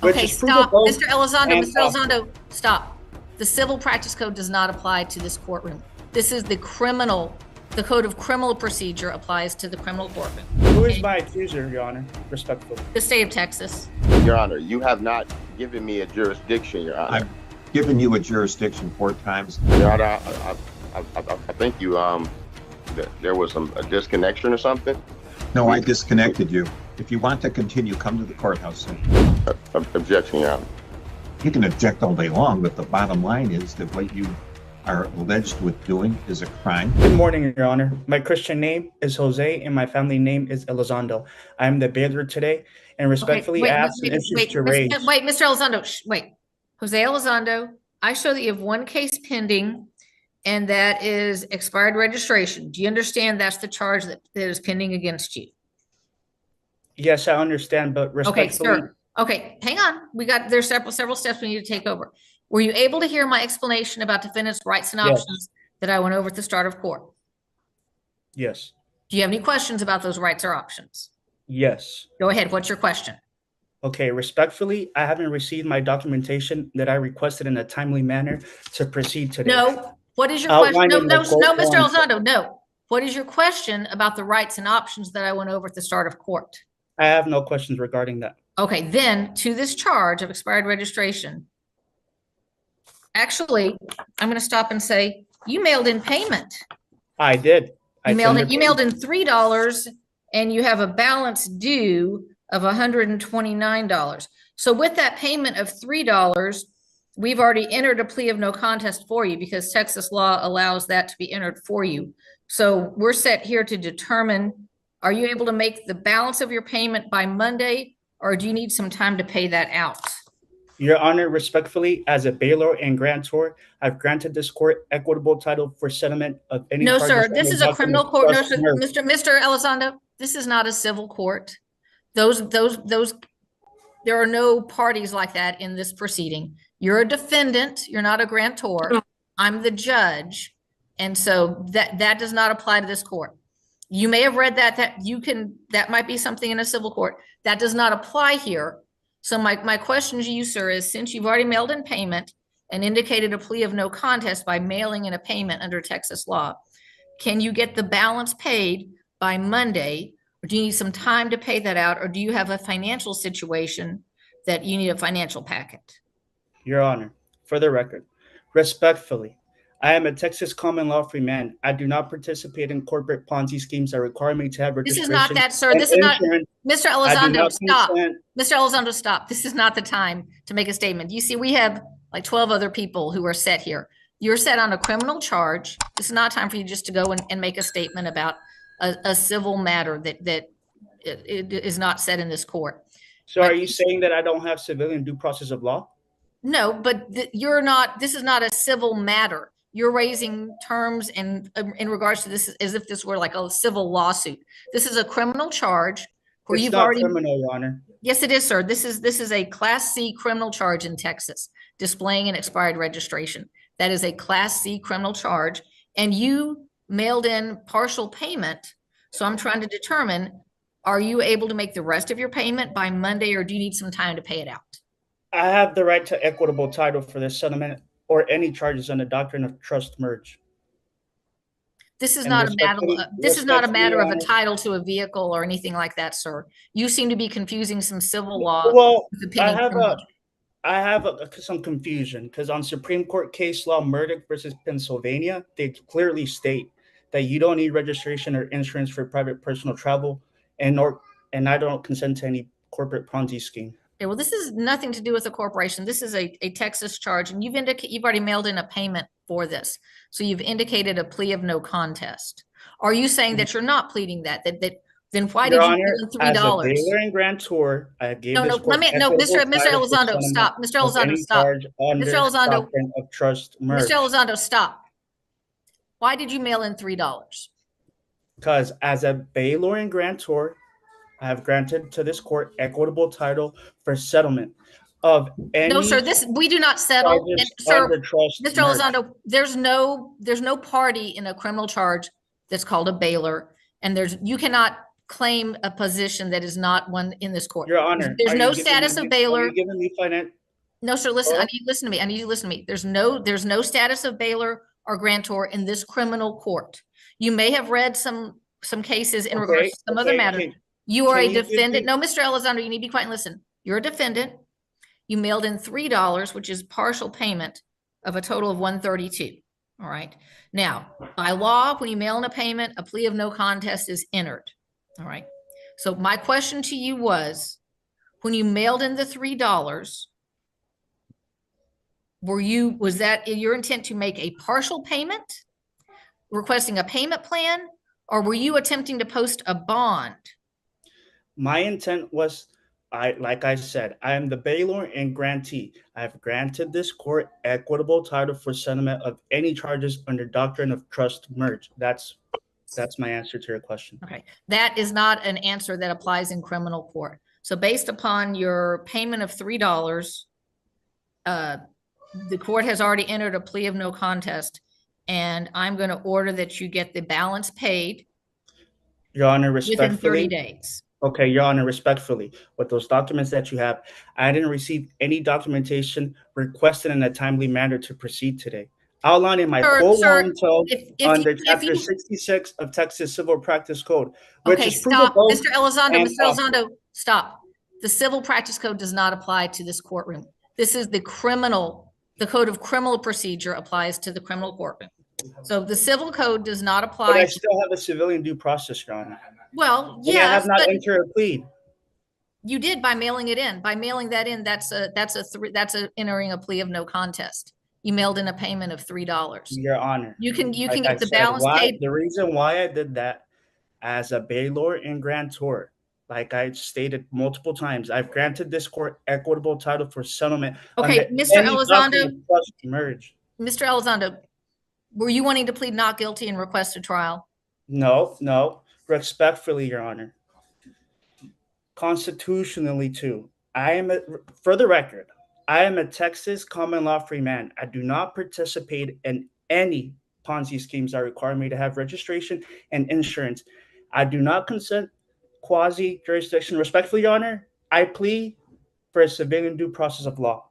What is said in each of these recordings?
which Okay, is proof of stop. both. Mr. Elizondo, and Mr. Elizondo, stop. The Civil Practice Code does not apply to this courtroom. This is the Code of Criminal Procedure applies to the criminal courtroom. Who is my accuser, Your Honor? Respectfully. The state of Texas. Your Honor, you have not given me a jurisdiction, Your Honor. I've given you a jurisdiction 4 times. Your Honor, I think you, there was a disconnection or something? No, I disconnected you. If you want to continue, come to the courthouse. Sir. Objection, Your Honor. You can object all day long, but the bottom line is that what you are alleged with doing is a crime. Good morning, Your Honor. My Christian name is Jose, and my family name is Elizondo. I am the bailiff today, and respectfully ask an issue to raise. Wait, Mr. Elizondo, wait. Jose Elizondo, I show that you have 1 case pending, and that is expired registration. Do you understand that's the charge that is pending against you? Yes, I understand, but respectfully. Okay, sir. Okay, hang on. There's several steps we need to take over. Were you able to hear my explanation about defendant's rights and options that I went over at the start of court? Yes. Do you have any questions about those rights or options? Yes. Go ahead. What's your question? Okay, respectfully, I haven't received my documentation that I requested in a timely manner to proceed today. No. What is your question? No, Mr. Elizondo, no. What is your question about the rights and options that I went over at the start of court? I have no questions regarding that. Okay, then to this charge of expired registration, actually, I'm going to stop and say you mailed in payment. I did. You mailed in $3, and you have a balance due of $129. So with that payment of $3, we've already entered a plea of no contest for you because Texas law allows that to be entered for you. So we're set here to determine, are you able to make the balance of your payment by Monday, or do you need some time to pay that out? Your Honor, respectfully, as a bailor and grantor, I've granted this court equitable title for settlement of any. No, sir. This is a criminal court. No, sir. Mr. Elizondo, this is not a civil court. There are no parties like that in this proceeding. You're a defendant. You're not a grantor. I'm the judge, and so that does not apply to this court. You may have read that might be something in a civil court. That does not apply here. So my question to you, sir, is since you've already mailed in payment and indicated a plea of no contest by mailing in a payment under Texas law, can you get the balance paid by Monday, or do you need some time to pay that out, or do you have a financial situation that you need a financial packet? Your Honor, for the record, respectfully, I am a Texas common law free man. I do not participate in corporate Ponzi schemes that require me to have registration. This is not that, sir. This is not, Mr. Elizondo, stop. Mr. Elizondo, stop. This is not the time to make a statement. You see, we have like 12 other people who are set here. You're set on a criminal charge. This is not time for you just to go and make a statement about a civil matter that it is not set in this court. So are you saying that I don't have civilian due process of law? No, but this is not a civil matter. You're raising terms in regards to this as if this were like a civil lawsuit. This is a criminal charge where you've already. It's not criminal, Your Honor. Yes, it is, sir. This is a Class C criminal charge in Texas, displaying an expired registration. That is a Class C criminal charge, and you mailed in partial payment. So I'm trying to determine, are you able to make the rest of your payment by Monday, or do you need some time to pay it out? I have the right to equitable title for this settlement or any charges on the doctrine of trust merge. This is not a matter of a title to a vehicle or anything like that, sir. You seem to be confusing some civil law. Well, I have some confusion because on Supreme Court case law Murdoch versus Pennsylvania, they clearly state that you don't need registration or insurance for private personal travel, and I don't consent to any corporate Ponzi scheme. Okay, well, this is nothing to do with a corporation. This is a Texas charge, and you've already mailed in a payment for this. So you've indicated a plea of no contest. Are you saying that you're not pleading that? Then why did you mail in $3? As a bailor and grantor, I gave Mr. Elizondo, stop. Mr. Elizondo, stop. Mr. Elizondo, of trust merge. Mr. Elizondo, stop. Why did you mail in $3? Because as a bailor and grantor, I have granted to this court equitable title for settlement of any. No, sir. We do not settle. Sir, Mr. Elizondo, there's no party in a criminal charge that's called a bailor, and you cannot claim a position that is not one in this court. Your Honor, There's are no you giving status me- of bailer. Are you giving me finance? No, sir, listen, I Oh. need you to listen to me. I need you to listen to me. There's no status of bailer or grantor in this criminal court. You may have read some cases in regards to some other matter. You are can a you give defendant. me- No, Mr. Elizondo, you need to be quiet and listen. You're a defendant. You mailed in $3, which is partial payment of a total of $132. All right. Now, by law, when you mail in a payment, a plea of no contest is entered. All right. So my question to you was, when you mailed in the $3, was that your intent to make a partial payment, requesting a payment plan, or were you attempting to post a bond? My intent was, like I said, I am the bailor and grantee. I have granted this court equitable title for settlement of any charges under doctrine of trust merge. That's my answer to your question. Okay, that is not an answer that applies in criminal court. So based upon your payment of $3, the court has already entered a plea of no contest, and I'm going to order that you get the balance paid Your Honor, within 30 respectfully. days. Okay, Your Honor, respectfully, with those documents that you have, I didn't receive any documentation requested in a timely manner to proceed today. Outlining my Sir, full sir, intel if under you- Chapter 66 of Texas Civil Practice Code, which Okay, is stop, provable Mr. Elizondo, and Mr. Elizondo, stop. The Civil Practice Code does not apply to this courtroom. This is the Code of Criminal Procedure applies to the criminal courtroom. So the Civil Code does not But apply. I still have a civilian due process, Your Honor. Well, And I have yes, not but entered a plea. you did by mailing it in. By mailing that in, that's entering a plea of no contest. You mailed in a payment of $3. Your Honor. You can Like I get the said, balance paid. the reason why I did that as a bailor and grantor, like I stated multiple times, I've granted this court equitable title for settlement. Okay, under Mr. any doctrine Elizondo, of trust merge. Mr. Elizondo, were you wanting to plead not guilty and request a trial? No. Respectfully, Your Honor. Constitutionally, too. For the record, I am a Texas common law free man. I do not participate in any Ponzi schemes that require me to have registration and insurance. I do not consent quasi-jurisdiction. Respectfully, Your Honor, I plead for a civilian due process of law.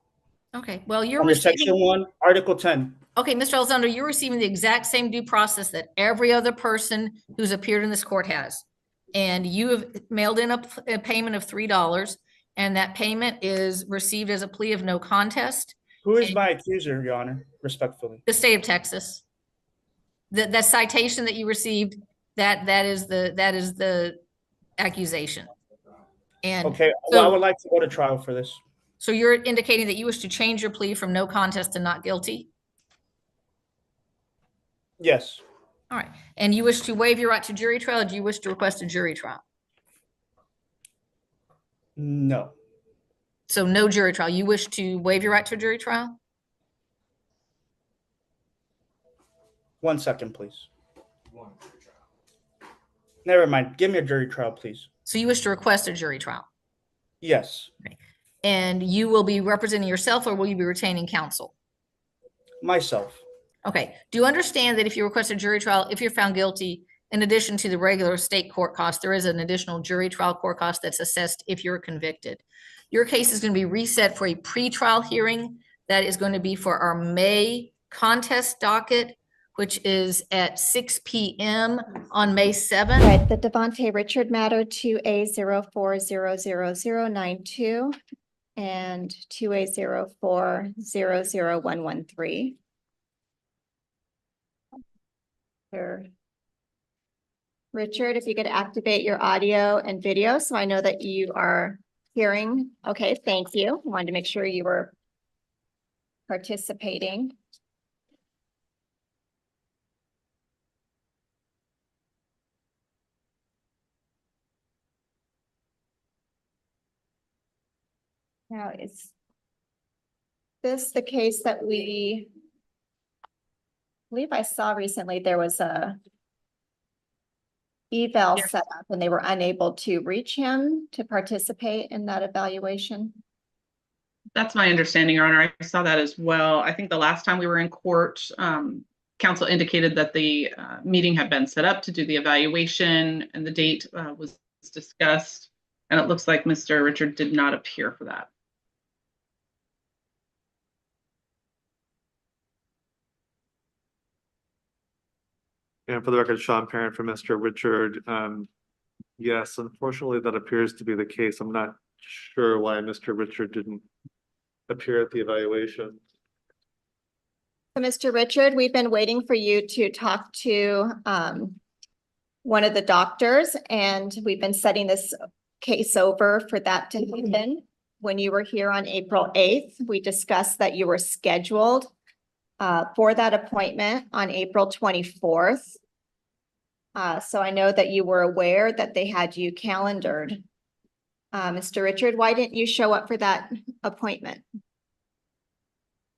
Okay, well, you're Under receiving. Section 1, Article 10. Okay, Mr. Elizondo, you're receiving the exact same due process that every other person who's appeared in this court has. And you have mailed in a payment of $3, and that payment is received as a plea of no contest. Who is my accuser, Your Honor? Respectfully. The state of Texas. That citation that you received, that is the accusation. And Okay, so, well, I would like to go to trial for this. So you're indicating that you wish to change your plea from no contest to not guilty? Yes. All right. And you wish to waive your right to jury trial, or do you wish to request a jury trial? No. So no jury trial. You wish to waive your right to a jury trial? 1 second, please. Never mind. Give me a jury trial, please. So you wish to request a jury trial? Yes. And you will be representing yourself, or will you be retaining counsel? Myself. Okay. Do you understand that if you request a jury trial, if you're found guilty, in addition to the regular state court cost, there is an additional jury trial court cost that's assessed if you're convicted. Your case is going to be reset for a pretrial hearing. That is going to be for our May contest docket, which is at 6 p.m. on May 7th. Right, the Devontae Richard matter 2A04000092 and 2A04000113. Sir Richard, if you could activate your audio and video so I know that you are hearing. Okay, thank you. Wanted to make sure you were participating. Now, is this the case that I believe I saw recently? There was a eval set up and they were unable to reach him to participate in that evaluation. That's my understanding, Your Honor. I saw that as well. I think the last time we were in court, counsel indicated that the meeting had been set up to do the evaluation, and the date was discussed, and it looks like Mr. Richard did not appear for that. And for the record, Sean Parent for Mr. Richard. Yes, unfortunately, that appears to be the case. I'm not sure why Mr. Richard didn't appear at the evaluation. So, Mr. Richard, we've been waiting for you to talk to one of the doctors, and we've been setting this case over for that to happen. When you were here on April 8th, we discussed that you were scheduled for that appointment on April 24th. So I know that you were aware that they had you calendared. Mr. Richard, why didn't you show up for that appointment?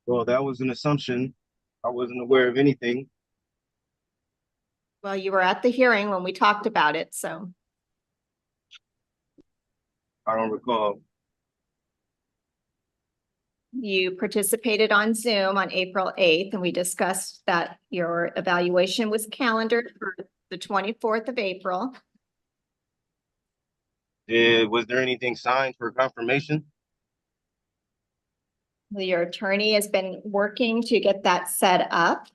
Well, that was an assumption. I wasn't aware of anything. Well, you were at the hearing when we talked about it, so. I don't recall. You participated on Zoom on April 8th, and we discussed that your evaluation was calendared for the 24th of April. Was there anything signed for confirmation? Your attorney has been working to get that set up.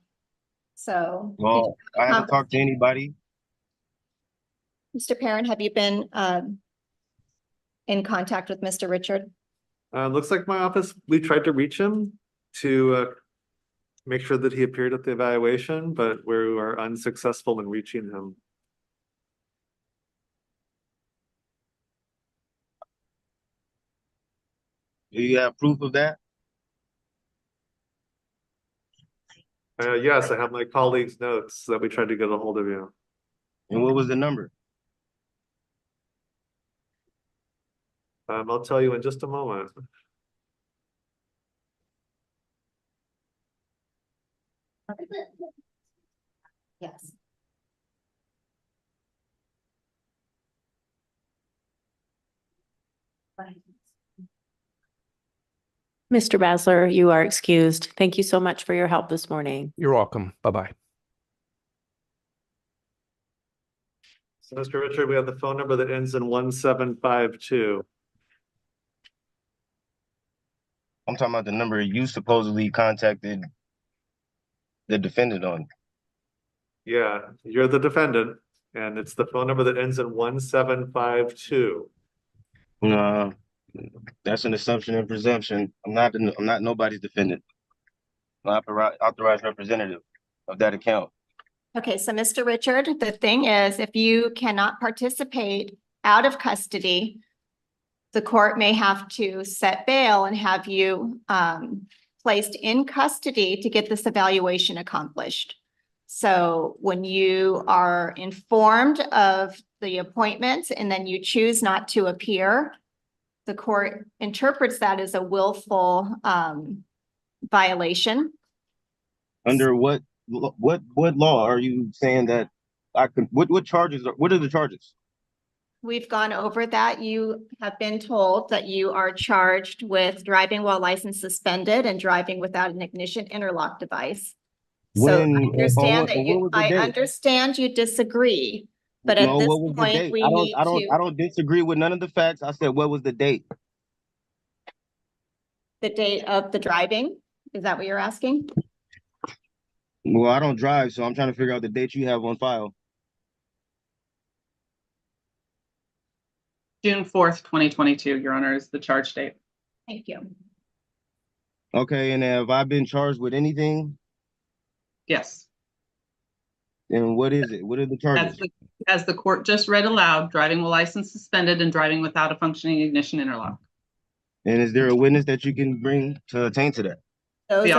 So. Well, I haven't talked to anybody. Mr. Parent, have you been in contact with Mr. Richard? Looks like my office, we tried to reach him to make sure that he appeared at the evaluation, but we were unsuccessful in reaching him. Do you have proof of that? Yes, I have my colleague's notes that we tried to get a hold of you. And what was the number? I'll tell you in just a moment. Yes. Mr. Basler, you are excused. Thank you so much for your help this morning. You're welcome. Bye-bye. So, Mr. Richard, we have the phone number that ends in 1752. I'm talking about the number you supposedly contacted the defendant on. Yeah, you're the defendant, and it's the phone number that ends in 1752. That's an assumption and presumption. I'm not nobody's defendant. I'm authorized representative of that account. Okay, so Mr. Richard, the thing is, if you cannot participate out of custody, the court may have to set bail and have you placed in custody to get this evaluation accomplished. So when you are informed of the appointment and then you choose not to appear, the court interprets that as a willful violation. Under what law are you saying that I could? What charges? What are the charges? We've gone over that. You have been told that you are charged with driving while license suspended and driving without an ignition interlock device. So I understand you disagree, but at this point we need to. I don't disagree with none of the facts. I said, what was the date? The date of the driving? Is that what you're asking? Well, I don't drive, so I'm trying to figure out the date you have on file. June 4th, 2022, Your Honor, is the charge date. Thank you. Okay, and have I been charged with anything? Yes. And what is it? What are the charges? As the court just read aloud, driving while license suspended and driving without a functioning ignition interlock. And is there a witness that you can bring to attain to that? Those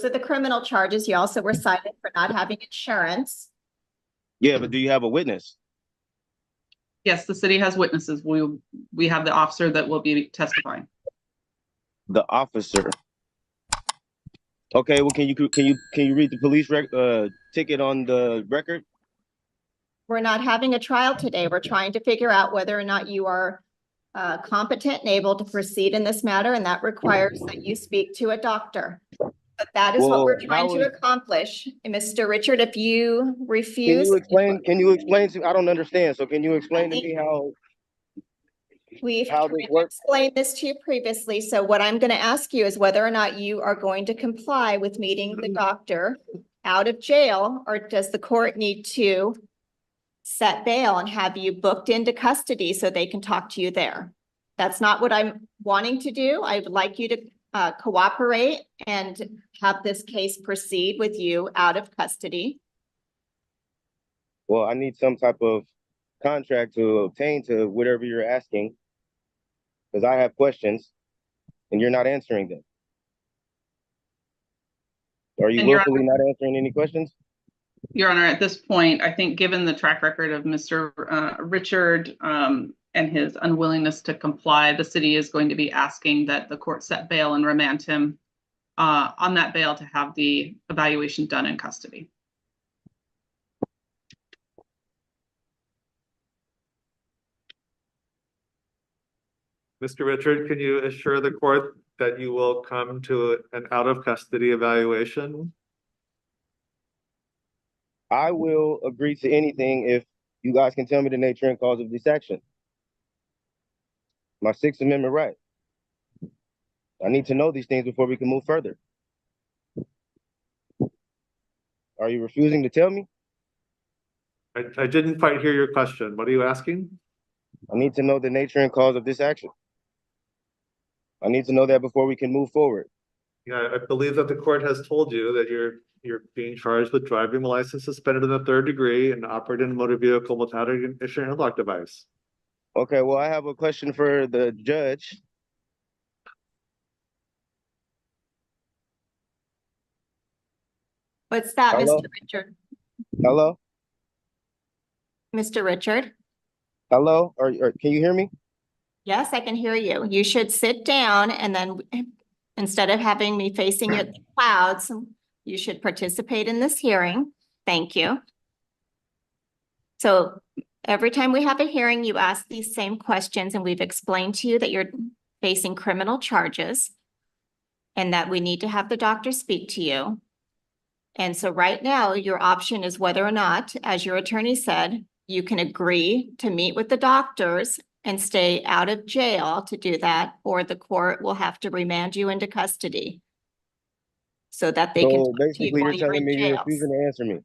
are the criminal charges. You also were cited for not having insurance. Yeah, but do you have a witness? Yes, the city has witnesses. We have the officer that will be testifying. The officer. Okay, well, can you read the police ticket on the record? We're not having a trial today. We're trying to figure out whether or not you are competent and able to proceed in this matter, and that requires that you speak to a doctor. But that is what Well, we're trying how to is- accomplish. And Mr. Richard, if you Can refuse. you explain? Can you explain to? I don't understand. So can you explain to think- me how? We've How tried this to works? explain this to you previously, so what I'm gonna ask you is whether or not you are going to comply with meeting the doctor out of jail, or does the court need to set bail and have you booked into custody so they can talk to you there? That's not what I'm wanting to do. I would like you to cooperate and have this case proceed with you out of custody. Well, I need some type of contract to obtain to whatever you're asking, because I have questions and you're not answering them. Are you And Your willfully not answering any questions? Your Honor, at this point, I think given the track record of Mr. Richard and his unwillingness to comply, the city is going to be asking that the court set bail and remand him on that bail to have the evaluation done in custody. Mr. Richard, can you assure the court that you will come to an out of custody evaluation? I will agree to anything if you guys can tell me the nature and cause of this action. My Sixth Amendment right. I need to know these things before we can move further. Are you refusing to tell me? I didn't quite hear your question. What are you asking? I need to know the nature and cause of this action. I need to know that before we can move forward. Yeah, I believe that the court has told you that you're being charged with driving a license suspended in the 3rd degree and operating a motor vehicle without an ignition or lock device. Okay, well, I have a question for the judge. What's that, Hello? Mr. Richard? Hello? Mr. Richard? Hello? Or can you hear me? Yes, I can hear you. You should sit down and then instead of having me facing you at the clouds, you should participate in this hearing. Thank you. So every time we have a hearing, you ask these same questions, and we've explained to you that you're facing criminal charges and that we need to have the doctor speak to you. And so right now, your option is whether or not, as your attorney said, you can agree to meet with the doctors and stay out of jail to do that, or the court will have to remand you into custody so that they can So talk to you basically, while you're you're telling in me you're jail. refusing to answer me.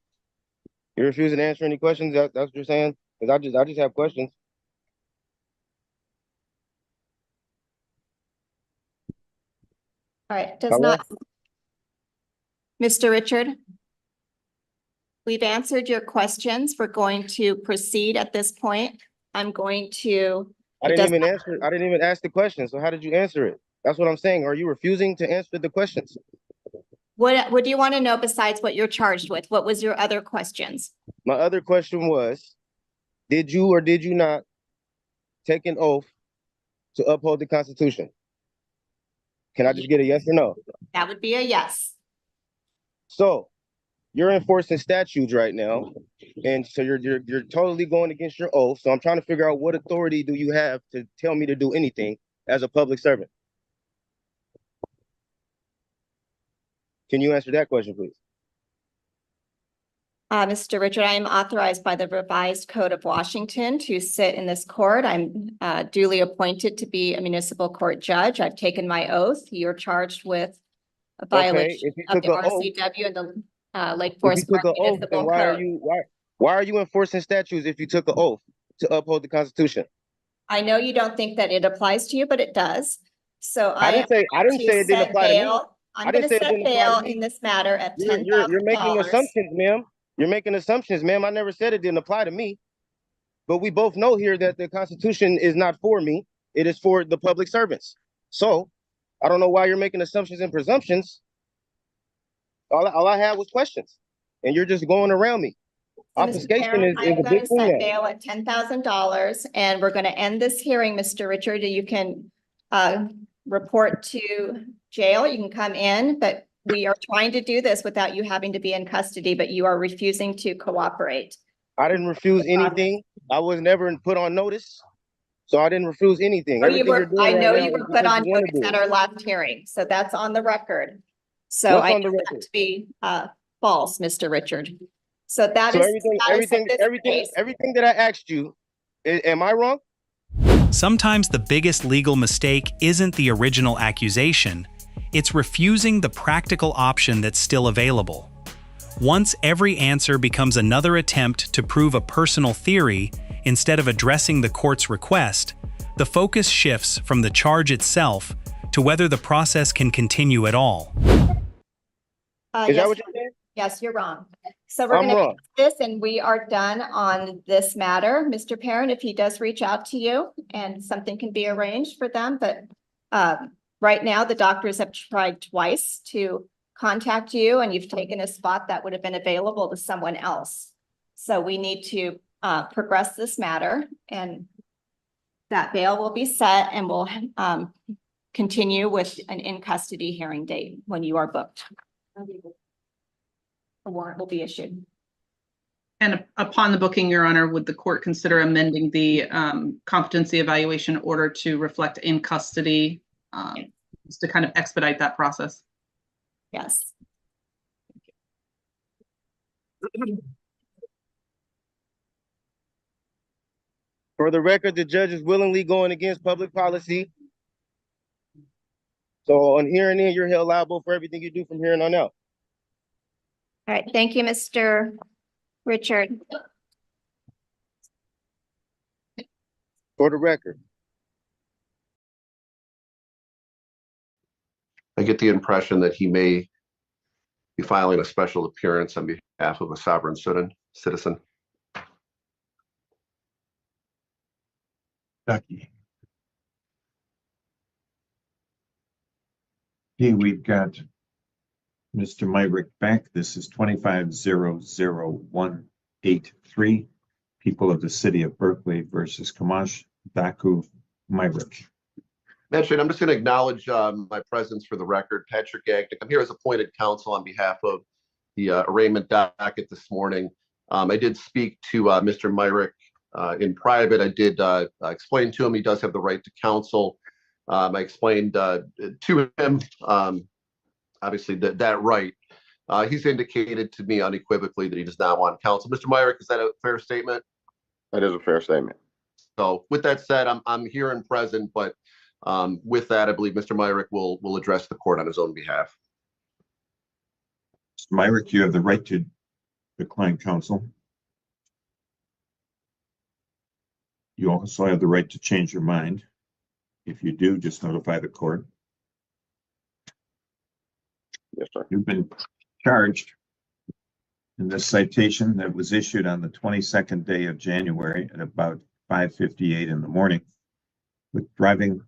You're refusing to answer any questions? That's what you're saying? Because I just have questions. All right, does Hello? not. Mr. Richard? We've answered your questions. We're going to proceed at this point. I'm going to. I it didn't does even not- answer. I didn't even ask the question. So how did you answer it? That's what I'm saying. Are you refusing to answer the questions? What do you want to know besides what you're charged with? What was your other questions? My other question was, did you or did you not take an oath to uphold the Constitution? Can I just get a yes or no? That would be a yes. So you're enforcing statutes right now, and so you're totally going against your oath. So I'm trying to figure out what authority do you have to tell me to do anything as a public servant? Can you answer that question, please? Mr. Richard, I am authorized by the revised Code of Washington to sit in this court. I'm duly appointed to be a municipal court judge. I've taken my oath. You're charged with a violation if you of took the an oath- RCW and the Lake If Forest you took Park an oath, then Municipal why are Code. you why are you enforcing statutes if you took an oath to uphold the Constitution? I know you don't think that it applies to you, but it does. So I didn't say it didn't apply to me. I'm I didn't gonna say it set didn't apply to bail me. in this matter at You're $10,000. making assumptions, ma'am. You're making assumptions, ma'am. I never said it didn't apply to me. But we both know here that the Constitution is not for me. It is for the public servants. So I don't know why you're making assumptions and presumptions. All I had was questions, and you're just going around me. So, Mr. Obfuscation Parent, is I'm a going big to thing set now. bail at $10,000, and we're going to end this hearing, Mr. Richard. You can report to jail. You can come in, but we are trying to do this without you having to be in custody, but you are refusing to cooperate. I didn't refuse anything. I was never put on notice, so I didn't refuse anything. Or you Everything you're were, doing I right know now you is were put because on you want to notice do at it. our last hearing, so that's on the record. So What's I on the know that record? to be false, Mr. Richard. So that So is everything, the status of this case. everything that I asked you, am I wrong? Sometimes the biggest legal mistake isn't the original accusation, it's refusing the practical option that's still available. Once every answer becomes another attempt to prove a personal theory instead of addressing the court's request, the focus shifts from the charge itself to whether the process can continue at all. Is Yes, that what you're saying? yes, you're wrong. So we're I'm going to wrong. this and we are done on this matter. Mr. Parent, if he does reach out to you and something can be arranged for them, but right now the doctors have tried twice to contact you and you've taken a spot that would have been available to someone else. So we need to progress this matter and that bail will be set and we'll continue with an in-custody hearing date when you are booked. A warrant will be issued. And upon the booking, Your Honor, would the court consider amending the competency evaluation order to reflect in custody, just to kind of expedite that process? Yes. For the record, the judge is willingly going against public policy. So on hearing in, you're held liable for everything you do from here on out. All right. Thank you, Mr. Richard. For the record. I get the impression that he may be filing a special appearance on behalf of a sovereign citizen. Ducky. Okay, we've got Mr. Myrick back. This is 25-00183. People of the City of Berkeley versus Kamash Daku Myrick. Magistrate, I'm just going to acknowledge my presence for the record. Patrick Gagnick. I'm here as appointed counsel on behalf of the arraignment docket this morning. I did speak to Mr. Myrick in private. I did explain to him he does have the right to counsel. I explained to him, obviously, that right. He's indicated to me unequivocally that he does not want counsel. Mr. Myrick, is that a fair statement? That is a fair statement. So with that said, I'm here and present, but with that, I believe Mr. Myrick will address the court on his own behalf. Mr. Myrick, you have the right to decline counsel. You also have the right to change your mind. If you do, just notify the court. Yes, sir. You've been charged in this citation that was issued on the 22nd day of January at about 5:58 in the morning with driving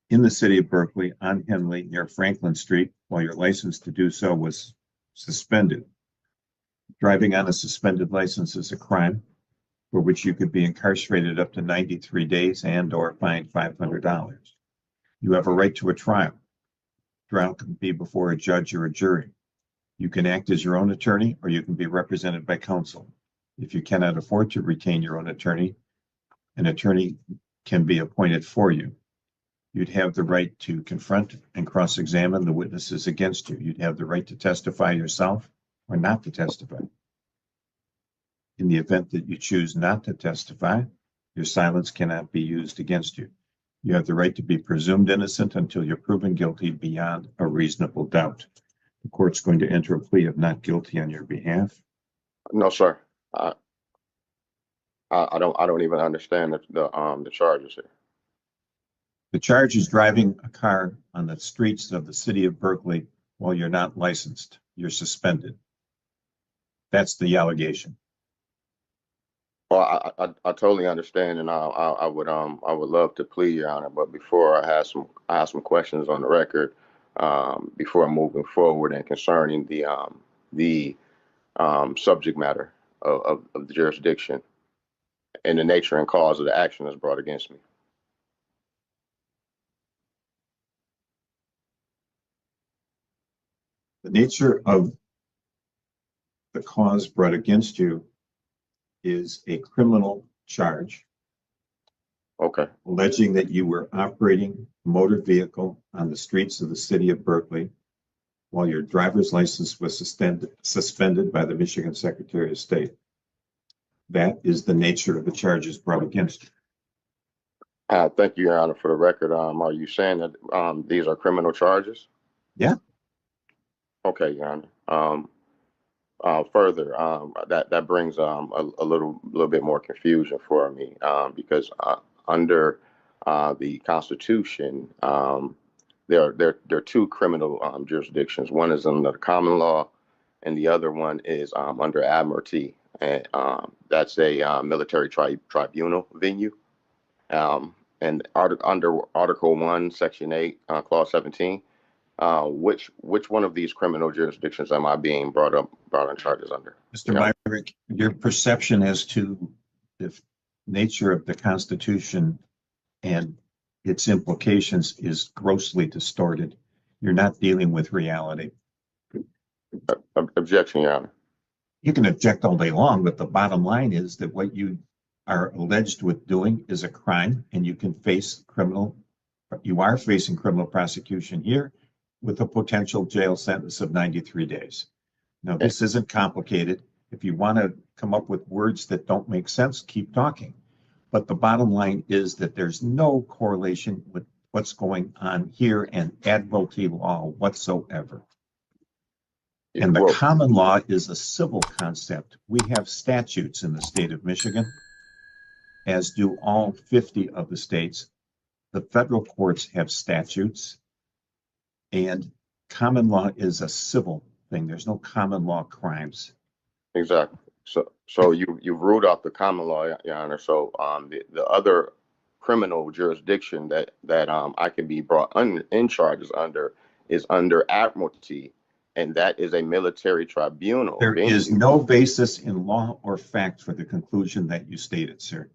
in the city of Berkeley on Henley near Franklin Street while your license to do so was suspended. Driving on a suspended license is a crime for which you could be incarcerated up to 93 days and or fined $500. You have a right to a trial. Trial can be before a judge or a jury. You can act as your own attorney or you can be represented by counsel. If you cannot afford to retain your own attorney, an attorney can be appointed for you. You'd have the right to confront and cross-examine the witnesses against you. You'd have the right to testify yourself or not to testify. In the event that you choose not to testify, your silence cannot be used against you. You have the right to be presumed innocent until you're proven guilty beyond a reasonable doubt. The court's going to enter a plea of not guilty on your behalf. No, sir. I don't even understand the charges here. The charge is driving a car on the streets of the city of Berkeley while you're not licensed. You're suspended. That's the allegation. Well, I totally understand, and I would love to plead, Your Honor. But before I have some questions on the record, before moving forward and concerning the subject matter of the jurisdiction and the nature and cause of the action that's brought against me. The nature of the cause brought against you is a criminal charge. Okay. Alleging that you were operating a motor vehicle on the streets of the city of Berkeley while your driver's license was suspended by the Michigan Secretary of State. That is the nature of the charges brought against you. Thank you, Your Honor. For the record, are you saying that these are criminal charges? Yeah. Okay, Your Honor. Further, that brings a little bit more confusion for me because under the Constitution, there are two criminal jurisdictions. One is under the common law, and the other one is under Admiralty, and that's a military tribunal venue. And under Article 1, Section 8, Clause 17, which one of these criminal jurisdictions am I being brought on charges under? Mr. Myrick, your perception as to the nature of the Constitution and its implications is grossly distorted. You're not dealing with reality. Objection, Your Honor. You can object all day long, but the bottom line is that what you are alleged with doing is a crime, and you can face you are facing criminal prosecution here with a potential jail sentence of 93 days. Now, this isn't complicated. If you want to come up with words that don't make sense, keep talking. But the bottom line is that there's no correlation with what's going on here and Admiralty law whatsoever. And the common law is a civil concept. We have statutes in the state of Michigan, as do all 50 of the states. The federal courts have statutes, and common law is a civil thing. There's no common law crimes. Exactly. So you ruled out the common law, Your Honor. So the other criminal jurisdiction that I can be brought in charges under is under Admiralty, and that is a military tribunal. There is no basis in law or fact for the conclusion that you stated, sir.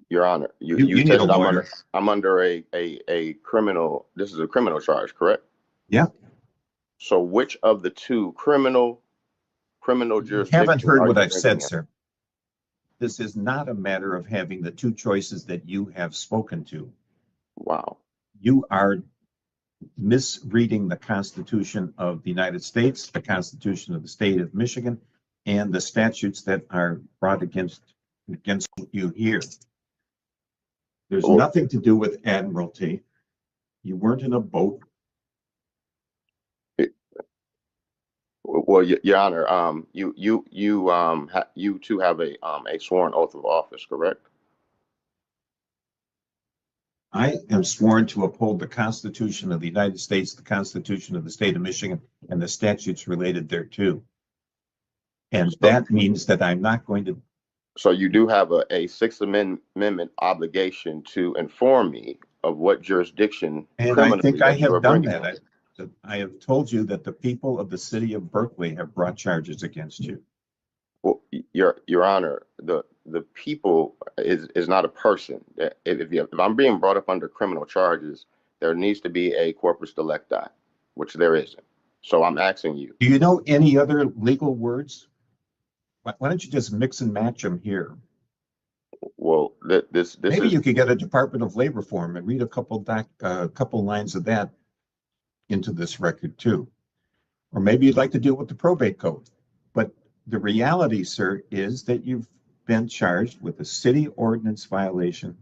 Your Honor, you said that I'm under a criminal. This is a criminal charge, correct? Yeah. So which of the two criminal jurisdictions? You haven't heard what I've said, sir. This is not a matter of having the two choices that you have spoken to. Wow. You are misreading the Constitution of the United States, the Constitution of the state of Michigan, and the statutes that are brought against you here. There's nothing to do with Admiralty. You weren't in a boat. Well, Your Honor, you two have a sworn oath of office, correct? I am sworn to uphold the Constitution of the United States, the Constitution of the state of Michigan, and the statutes related thereto. And that means that I'm not going to. So you do have a Sixth Amendment obligation to inform me of what jurisdiction. And I think I have done that. I have told you that the people of the city of Berkeley have brought charges against you. Well, Your Honor, the people is not a person. If I'm being brought up under criminal charges, there needs to be a corpus delicti, which there isn't. So I'm asking you. Do you know any other legal words? Why don't you just mix and match them here? Well, this maybe you could get a Department of Labor form and read a couple lines of that into this record too. Or maybe you'd like to deal with the probate code. But the reality, sir, is that you've been charged with a city ordinance violation.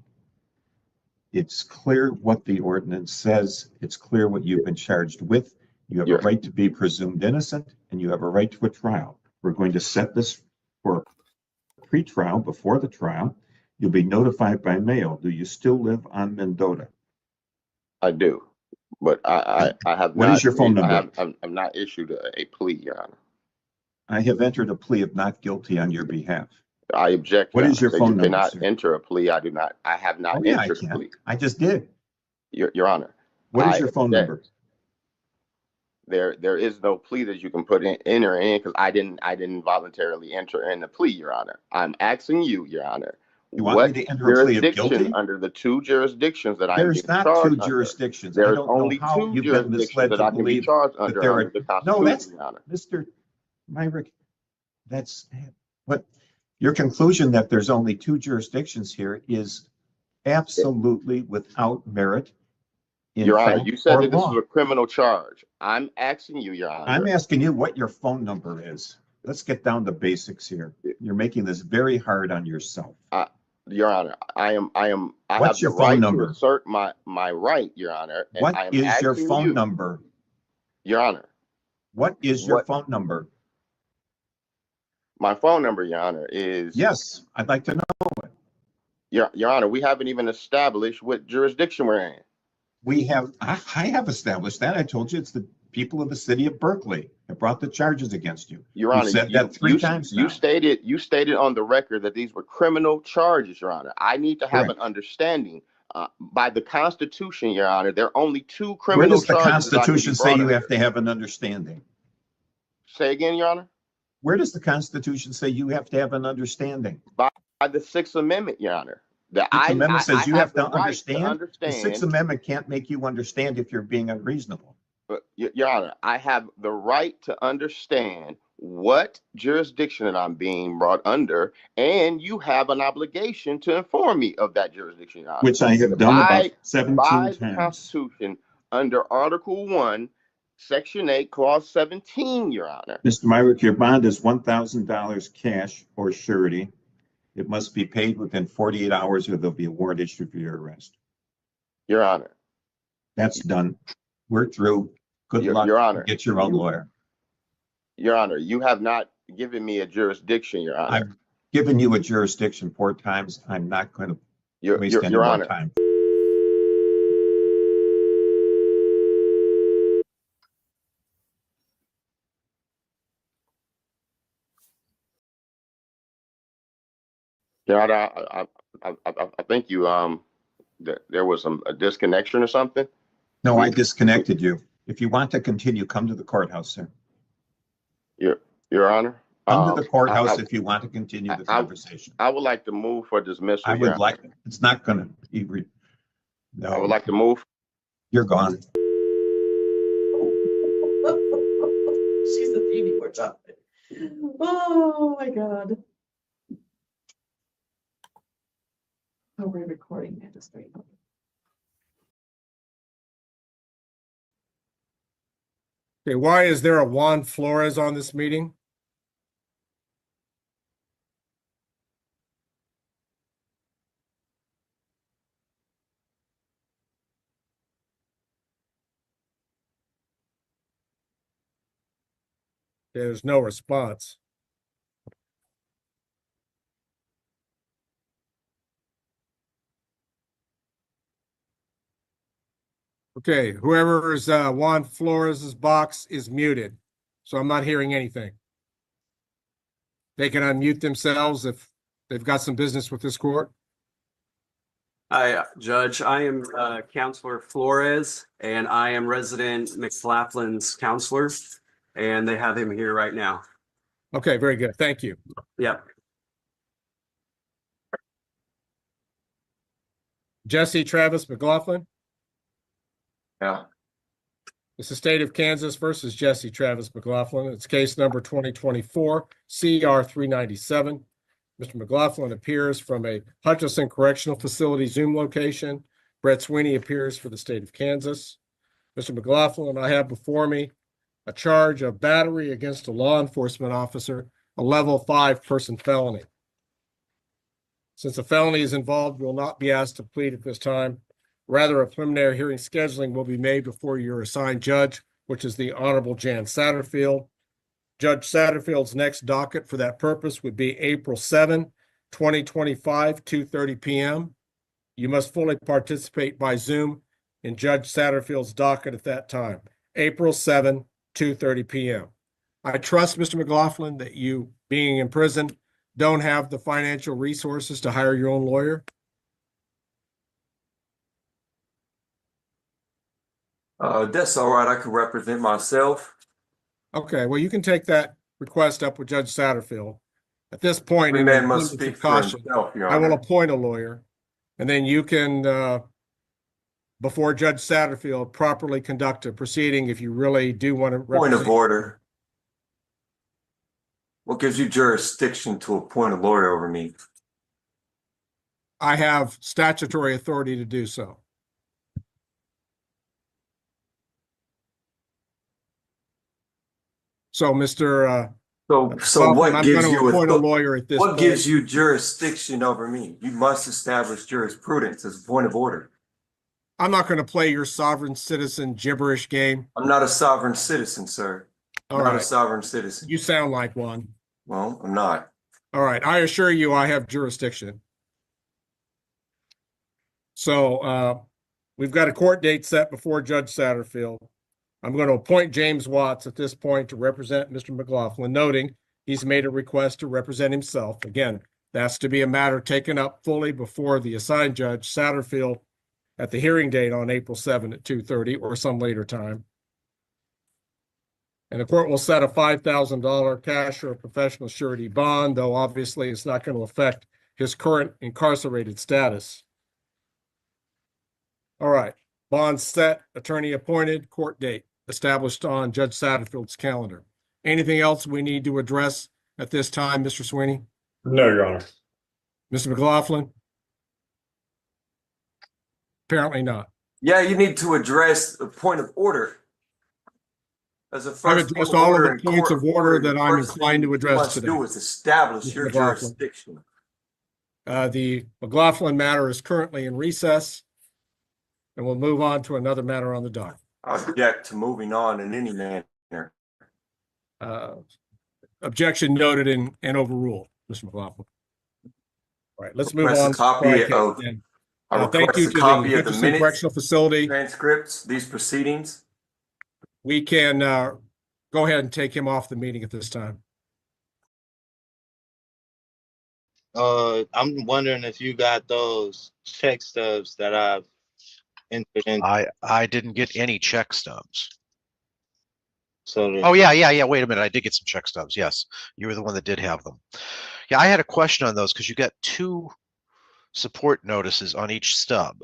It's clear what the ordinance says. It's clear what you've been charged with. You have a right to be presumed innocent, and you have a right to a trial. We're going to set this for a pre-trial before the trial. You'll be notified by mail. Do you still live on Mendota? I do, but I have. What is your phone number? I'm not issued a plea, Your Honor. I have entered a plea of not guilty on your behalf. I object. What is your phone number? You cannot enter a plea. I do not. I have not entered a plea. I just did. Your Honor. What is your phone number? There is no plea that you can enter in because I didn't voluntarily enter in the plea, Your Honor. I'm asking you, Your Honor. You want me to enter a plea of guilty? Under the two jurisdictions that there's not two jurisdictions. There's only two jurisdictions that I can be charged under the Constitution. No, that's Mr. Myrick. That's what your conclusion that there's only two jurisdictions here is absolutely without merit in Your Honor, fact you said or that this law. was a criminal charge. I'm asking you, Your Honor. I'm asking you what your phone number is. Let's get down to basics here. You're making this very hard on yourself. Your Honor, I What's have your the phone right number? to assert my right, Your Honor. And What I am is your asking phone you, number? Your Honor. What is your What- phone number? My phone number, Your Honor, is Yes, I'd like to know it. Your Honor. We haven't even established what jurisdiction we're in. We have, I have established that. I told you it's the people of the city of Berkeley that brought the charges against you. Your You Honor, said that three times now. You stated on the record that these were criminal charges, Your Honor. I need to have Correct. an understanding. By the Constitution, Your Honor, there are only two Where criminal does the charges. Constitution say you have to? to have an understanding? Say again, Your Honor. Where does the Constitution say you have to have an understanding? By the Sixth Amendment, Your Honor. The Sixth Amendment says you have to the right understand. The Sixth Amendment can't make you understand if you're being unreasonable. But, Your Honor, I have the right to understand what jurisdiction that I'm being brought under, and you have an obligation to inform me of that jurisdiction, Your Honor. Which I have done about 17 by the times. Constitution, under Article 1, Section 8, Clause 17, Your Honor. Mr. Myrick, your bond is $1,000 cash or surety. It must be paid within 48 hours or there'll be a warrant issued for your arrest. Your Honor. That's done. We're through. Good luck. Your Honor. Get your own lawyer. Your Honor, you have not given me a jurisdiction, Your Honor. I've given you a jurisdiction 4 times. I'm not going to waste any Your more Honor. time. Your Honor, I think you there was a disconnection or something. No, I disconnected you. If you want to continue, come to the courthouse, sir. Your Honor. Come to the courthouse if you want to continue the conversation. I would like to move for dismissal. I would like, it's not going to be, no. I would like to move. You're gone. She's the Phoebe we're talking. Oh my God. Oh, we're recording that. That's great. Okay, why is there a Juan Flores on this meeting? There's no response. Okay, whoever's Juan Flores's box is muted, so I'm not hearing anything. They can unmute themselves if they've got some business with this court. Hi, Judge. I am Counselor Flores, and I am resident McLaughlin's counselor, and they have him here right now. Okay, very good. Thank you. Yep. Jesse Travis McLaughlin. Yeah. It's the state of Kansas versus Jesse Travis McLaughlin. It's case number 2024 CR 397. Mr. McLaughlin appears from a Hudson Correctional Facility Zoom location. Brett Sweeney appears for the state of Kansas. Mr. McLaughlin, I have before me a charge of battery against a law enforcement officer, a level 5 person felony. Since a felony is involved, will not be asked to plead at this time. Rather, a preliminary hearing scheduling will be made before your assigned judge, which is the Honorable Jan Satterfield. Judge Satterfield's next docket for that purpose would be April 7, 2025, 2:30 p.m. You must fully participate by Zoom in Judge Satterfield's docket at that time, April 7, 2:30 p.m. I trust, Mr. McLaughlin, that you, being in prison, don't have the financial resources to hire your own lawyer. That's all right. I can represent myself. Okay, well, you can take that request up with Judge Satterfield. At this point, Every in man the must abundance of speak for caution, himself, Your I will Honor. appoint a lawyer, and then you can, before Judge Satterfield, properly conduct a proceeding if you really do want to Point of represent. order. What gives you jurisdiction to appoint a lawyer over me? I have statutory authority to do so. So, Mr. So Kaufman, what I'm gives going to you appoint a lawyer at this what point. gives you jurisdiction over me? You must establish jurisprudence as a point of order. I'm not going to play your sovereign citizen gibberish game. I'm not a sovereign citizen, sir. I'm All not a right. sovereign citizen. You sound like one. Well, I'm not. All right. I assure you I have jurisdiction. So we've got a court date set before Judge Satterfield. I'm going to appoint James Watts at this point to represent Mr. McLaughlin, noting he's made a request to represent himself. Again, that's to be a matter taken up fully before the assigned judge, Satterfield, at the hearing date on April 7 at 2:30 or some later time. And the court will set a $5,000 cash or professional surety bond, though obviously it's not going to affect his current incarcerated status. All right, bond set, attorney appointed, court date established on Judge Satterfield's calendar. Anything else we need to address at this time, Mr. Sweeney? No, Your Honor. Mr. McLaughlin? Apparently not. Yeah, you need to address the point of order. As a I've first addressed point all order of in the points court of order the that I'm first inclined thing to you address must today. do is establish Mr. your McLaughlin. jurisdiction. The McLaughlin matter is currently in recess, and we'll move on to another matter on the docket. I object to moving on in any manner. Objection noted and overruled, Mr. McLaughlin. All right, let's move Request a on. copy Okay, of- then. I Thank you request a to copy the of the Hudson minutes, Correctional Facility. transcripts, these proceedings. We can go ahead and take him off the meeting at this time. I'm wondering if you got those check stubs that I've entered in. I didn't get any check stubs. So Oh, yeah. Wait a minute. I did get some check stubs. Yes. You were the one that did have them. Yeah, I had a question on those because you got 2 support notices on each stub.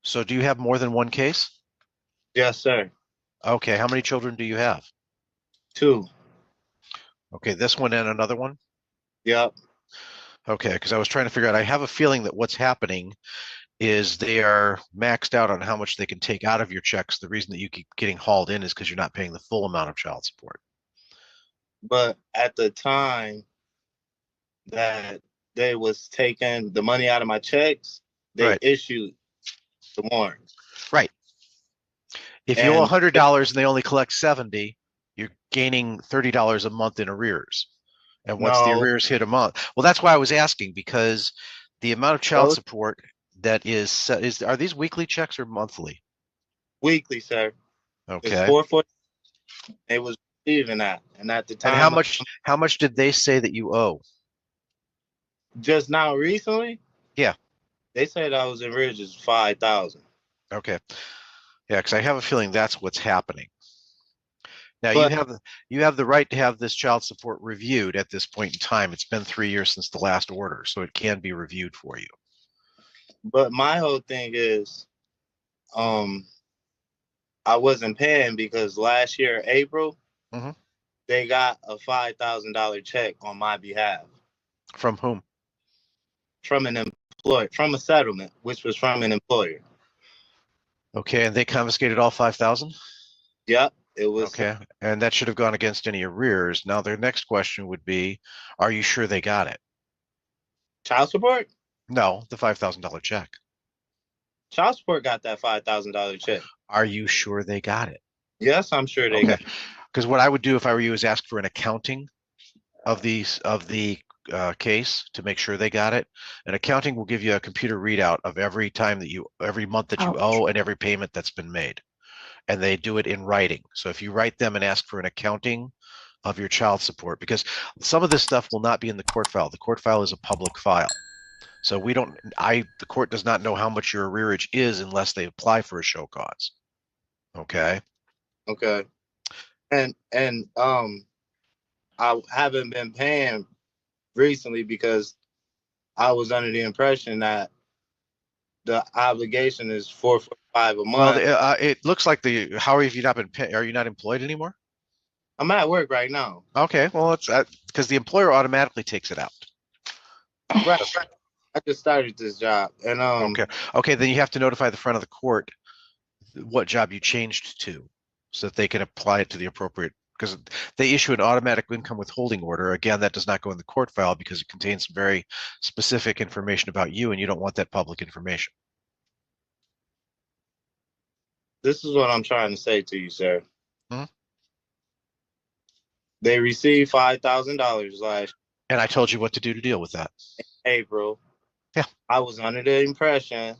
So do you have more than one case? Yes, sir. Okay. How many children do you have? 2. Okay. This one and another one? Yep. Okay. Because I was trying to figure out, I have a feeling that what's happening is they are maxed out on how much they can take out of your checks. The reason that you keep getting hauled in is because you're not paying the full amount of child support. But at the time that they was taking the money out of my checks, they Right. issued the warrants. Right. If you owe $100 and they only collect 70, you're gaining $30 a month in arrears. And once the No. arrears hit a month, well, that's why I was asking, because the amount of child Those- support that is are these weekly checks or monthly? Weekly, sir. It's Okay. 440. They was receiving that, and at the time, And how much did they say that you owe? just now recently, Yeah. they said I was in arrears is 5,000. Okay. Yeah, because I have a feeling that's what's happening. Now But- you have the right to have this child support reviewed at this point in time. It's been 3 years since the last order, so it can be reviewed for you. But my whole thing is, I wasn't paying because last year, April, Mhm. they got a $5,000 check on my behalf From whom? from an employer, from a settlement, which was from an employer. Okay, and they confiscated all 5,000? Yep, it was. Okay, and that should have gone against any arrears. Now, their next question would be, are you sure they got it? Child support? No, the $5,000 check. Child support got that $5,000 check. Are you sure they got it? Yes, I'm sure they got it. Because what I would do if I were you is ask for an accounting of the case to make sure they got it. And accounting will give you a computer readout of every month that you owe and every payment that's been made. And they do it in writing. So if you write them and ask for an accounting of your child support, because some of this stuff will not be in the court file. The court file is a public file. So the court does not know how much your arrearage is unless they apply for a show cause. Okay. Okay. And I haven't been paying recently because I was under the impression that the obligation is $445 a month. Well, it looks like how have you not been are you not employed anymore? I'm at work right now. Okay, well, it's because the employer automatically takes it out. Right. I just started this job, and Okay, then you have to notify the front of the court what job you changed to, so that they can apply it to the appropriate because they issue an automatic income withholding order. Again, that does not go in the court file because it contains some very specific information about you, and you don't want that public information. This is what I'm trying to say to you, sir. Hmm? They received $5,000 last And I told you what to do to deal with that. April. Yeah. I was under the impression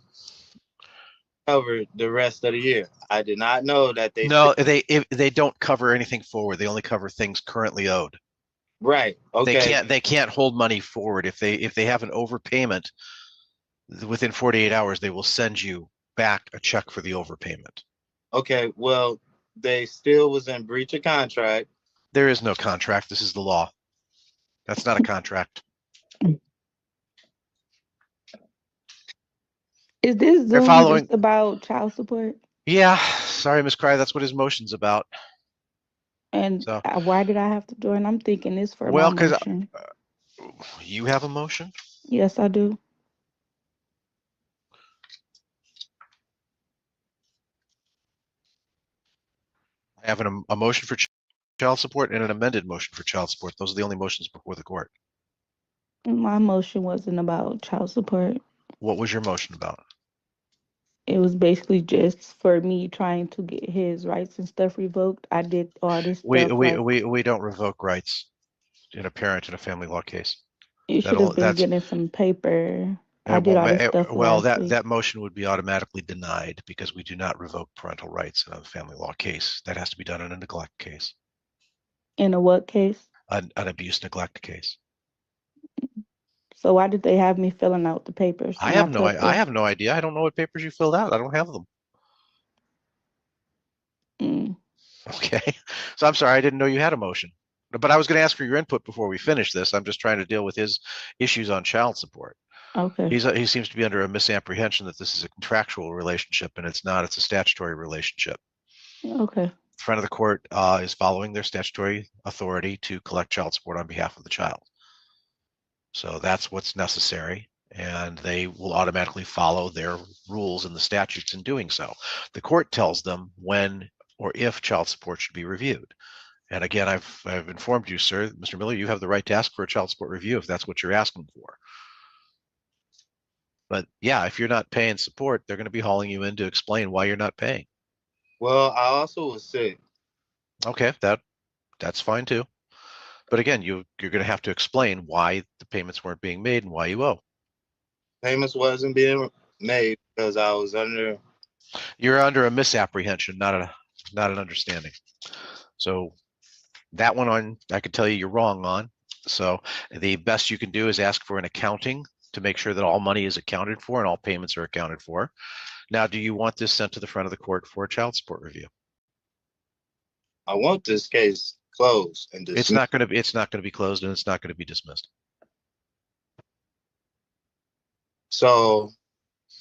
cover the rest of the year. I did not know that they No, they don't cover anything forward. They only cover things currently owed. Right. Okay. They can't hold money forward. If they have an overpayment within 48 hours, they will send you back a check for the overpayment. Okay. Well, they still was in breach of contract. There is no contract. This is the law. That's not a contract. Is this They're Zoom following- just about child support? Yeah. Sorry, Ms. Cry. That's what his motion's about. And So- why did I have to join? I'm thinking this for Well, my because motion. you have a motion. Yes, I do. I have a motion for child support and an amended motion for child support. Those are the only motions before the court. My motion wasn't about child support. What was your motion about? It was basically just for me trying to get his rights and stuff revoked. I did all this We stuff. like, we don't revoke rights in a parent in a family law case. you should have been getting some paper. I did all this stuff Well, last week. that motion would be automatically denied because we do not revoke parental rights in a family law case. That has to be done in a neglect case, In a what case? an abuse neglect case. So why did they have me filling out the papers? I And have no put the- I have no idea. I don't know what papers you filled out. I don't have them. Mm. Okay. So I'm sorry, I didn't know you had a motion. But I was going to ask for your input before we finish this. I'm just trying to deal with his issues on child support. Okay. He seems to be under a misapprehension that this is a contractual relationship, and it's not. It's a statutory relationship. Okay. The front of the court is following their statutory authority to collect child support on behalf of the child. So that's what's necessary, and they will automatically follow their rules and the statutes in doing so. The court tells them when or if child support should be reviewed. And again, I've informed you, sir, Mr. Miller, you have the right to ask for a child support review if that's what you're asking for. But yeah, if you're not paying support, they're going to be hauling you in to explain why you're not paying. Well, I also was sick. Okay, that's fine too. But again, you're going to have to explain why the payments weren't being made and why you owe. Payments wasn't being made because I was under. You're under a misapprehension, not an understanding. So that one I could tell you you're wrong on. So the best you can do is ask for an accounting to make sure that all money is accounted for and all payments are accounted for. Now, do you want this sent to the front of the court for a child support review? I want this case closed and dismissed. It's not going to be closed and it's not going to be dismissed. So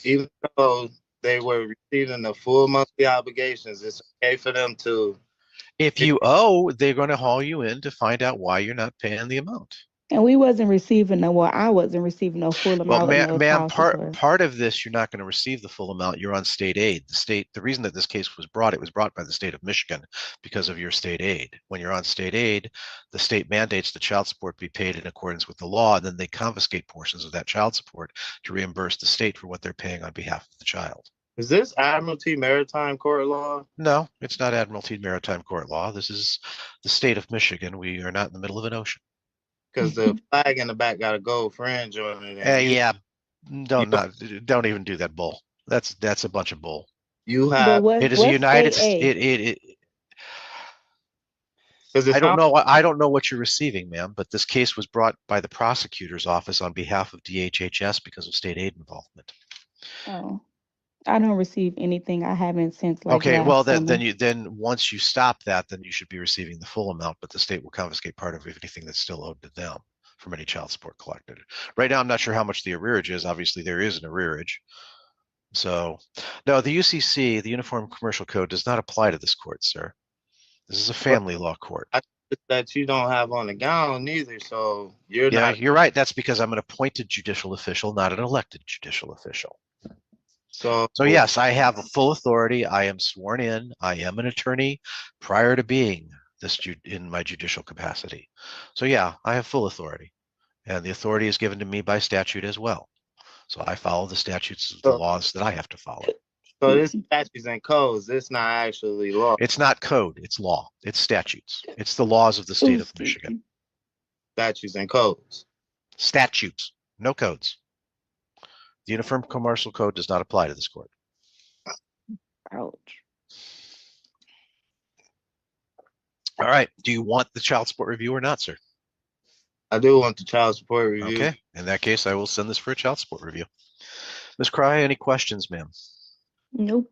even though they were receiving the full monthly obligations, it's okay for them to. If you owe, they're going to haul you in to find out why you're not paying the amount. And we wasn't receiving I wasn't receiving no full amount. Well, ma'am, part of this, you're not going to receive the full amount. You're on state aid. The reason that this case was brought by the state of Michigan because of your state aid. When you're on state aid, the state mandates the child support be paid in accordance with the law, and then they confiscate portions of that child support to reimburse the state for what they're paying on behalf of the child. Is this Admiralty Maritime Court law? No, it's not Admiralty Maritime Court law. This is the state of Michigan. We are not in the middle of an ocean. Because the flag in the back got a gold fringe on it. Yeah, don't even do that bull. That's a bunch of bull. You have it is a United States. I don't know what you're receiving, ma'am. But this case was brought by the prosecutor's office on behalf of DHHS because of state aid involvement. Oh, I don't receive anything. I haven't since. Okay, well then once you stop that, then you should be receiving the full amount, but the state will confiscate part of anything that's still owed to them from any child support collected. Right now, I'm not sure how much the arrearage is. Obviously, there is an arrearage. So, no, the UCC, the Uniform Commercial Code, does not apply to this court, sir. This is a family law court. That you don't have on the gown either, so you're not. You're right. That's because I'm an appointed judicial official, not an elected judicial official. So yes, I have a full authority. I am sworn in. I am an attorney prior to being in my judicial capacity. So yeah, I have full authority, and the authority is given to me by statute as well. So I follow the statutes, the laws that I have to follow. So this statutes and codes, it's not actually law. It's not code, it's law. It's statutes. It's the laws of the state of Michigan. Statutes and codes. Statutes, no codes. The Uniform Commercial Code does not apply to this court. Ouch. All right. Do you want the child support review or not, sir? I do want the child support review. Okay. In that case, I will send this for a child support review. Ms. Cry, any questions, ma'am? Nope.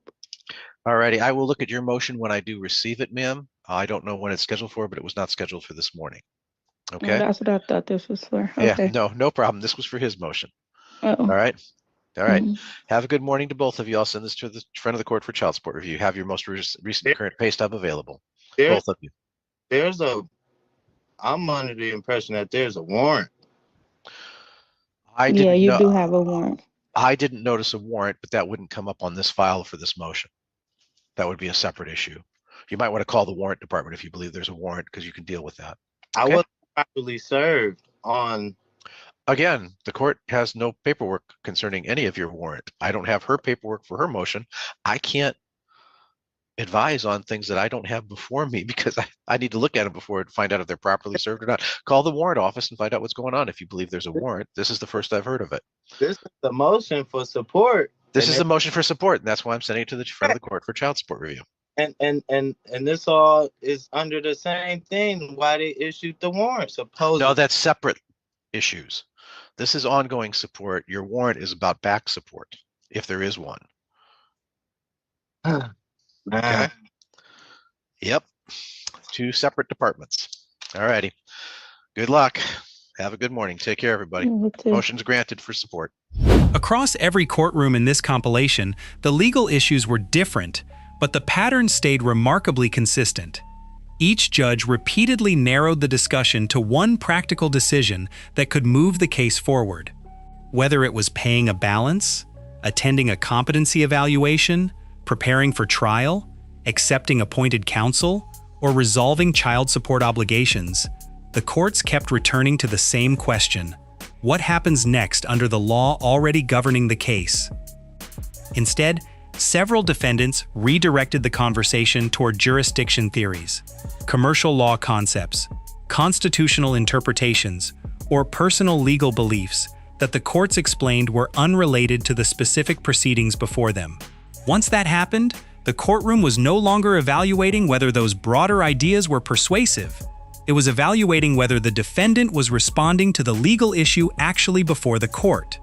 All righty. I will look at your motion when I do receive it, ma'am. I don't know when it's scheduled for, but it was not scheduled for this morning. Okay. That's what I thought this was for. Yeah, Okay. no problem. This was for his motion. Uh-oh. All right. All right. Mhm. Have a good morning to both of you. I'll send this to the front of the court for child support review. Have your most recent current pay stub available. Both of you. I'm under the impression that there's a warrant. Yeah, you do have a warrant. I didn't notice a warrant, but that wouldn't come up on this file for this motion. That would be a separate issue. You might want to call the warrant department if you believe there's a warrant, because you can deal with that. I wasn't properly served on. Again, the court has no paperwork concerning any of your warrant. I don't have her paperwork for her motion. I can't advise on things that I don't have before me because I need to look at them before I find out if they're properly served or not. Call the warrant office and find out what's going on if you believe there's a warrant. This is the first I've heard of it. This is the motion for support. This is the motion for support, and that's why I'm sending it to the front of the court for child support review. And this all is under the same thing. Why they issued the warrant? Supposedly. No, that's separate issues. This is ongoing support. Your warrant is about back support, if there is one. Okay. Yep. Two separate departments. All righty. Good luck. Have a good morning. Take care, everybody. Motion's granted for support. Across every courtroom in this compilation, the legal issues were different, but the pattern stayed remarkably consistent. Each judge repeatedly narrowed the discussion to one practical decision that could move the case forward. Whether it was paying a balance, attending a competency evaluation, preparing for trial, accepting appointed counsel, or resolving child support obligations, the courts kept returning to the same question: what happens next under the law already governing the case? Instead, several defendants redirected the conversation toward jurisdiction theories, commercial law concepts, constitutional interpretations, or personal legal beliefs that the courts explained were unrelated to the specific proceedings before them. Once that happened, the courtroom was no longer evaluating whether those broader ideas were persuasive. It was evaluating whether the defendant was responding to the legal issue actually before the court.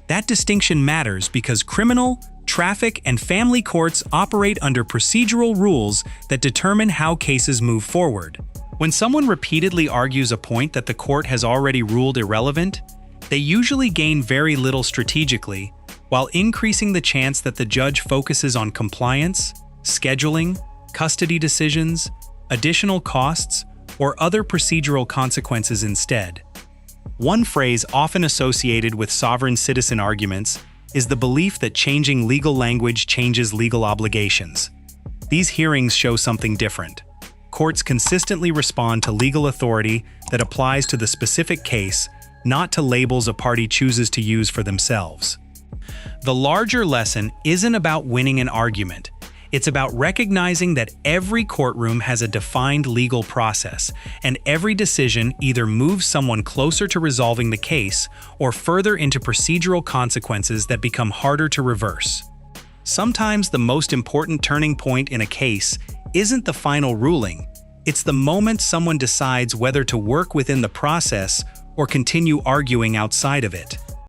That distinction matters because criminal, traffic, and family courts operate under procedural rules that determine how cases move forward. When someone repeatedly argues a point that the court has already ruled irrelevant, they usually gain very little strategically, while increasing the chance that the judge focuses on compliance, scheduling, custody decisions, additional costs, or other procedural consequences instead. One phrase often associated with sovereign citizen arguments is the belief that changing legal language changes legal obligations. These hearings show something different. Courts consistently respond to legal authority that applies to the specific case, not to labels a party chooses to use for themselves. The larger lesson isn't about winning an argument. It's about recognizing that every courtroom has a defined legal process, and every decision either moves someone closer to resolving the case or further into procedural consequences that become harder to reverse. Sometimes the most important turning point in a case isn't the final ruling. It's the moment someone decides whether to work within the process or continue arguing outside of it.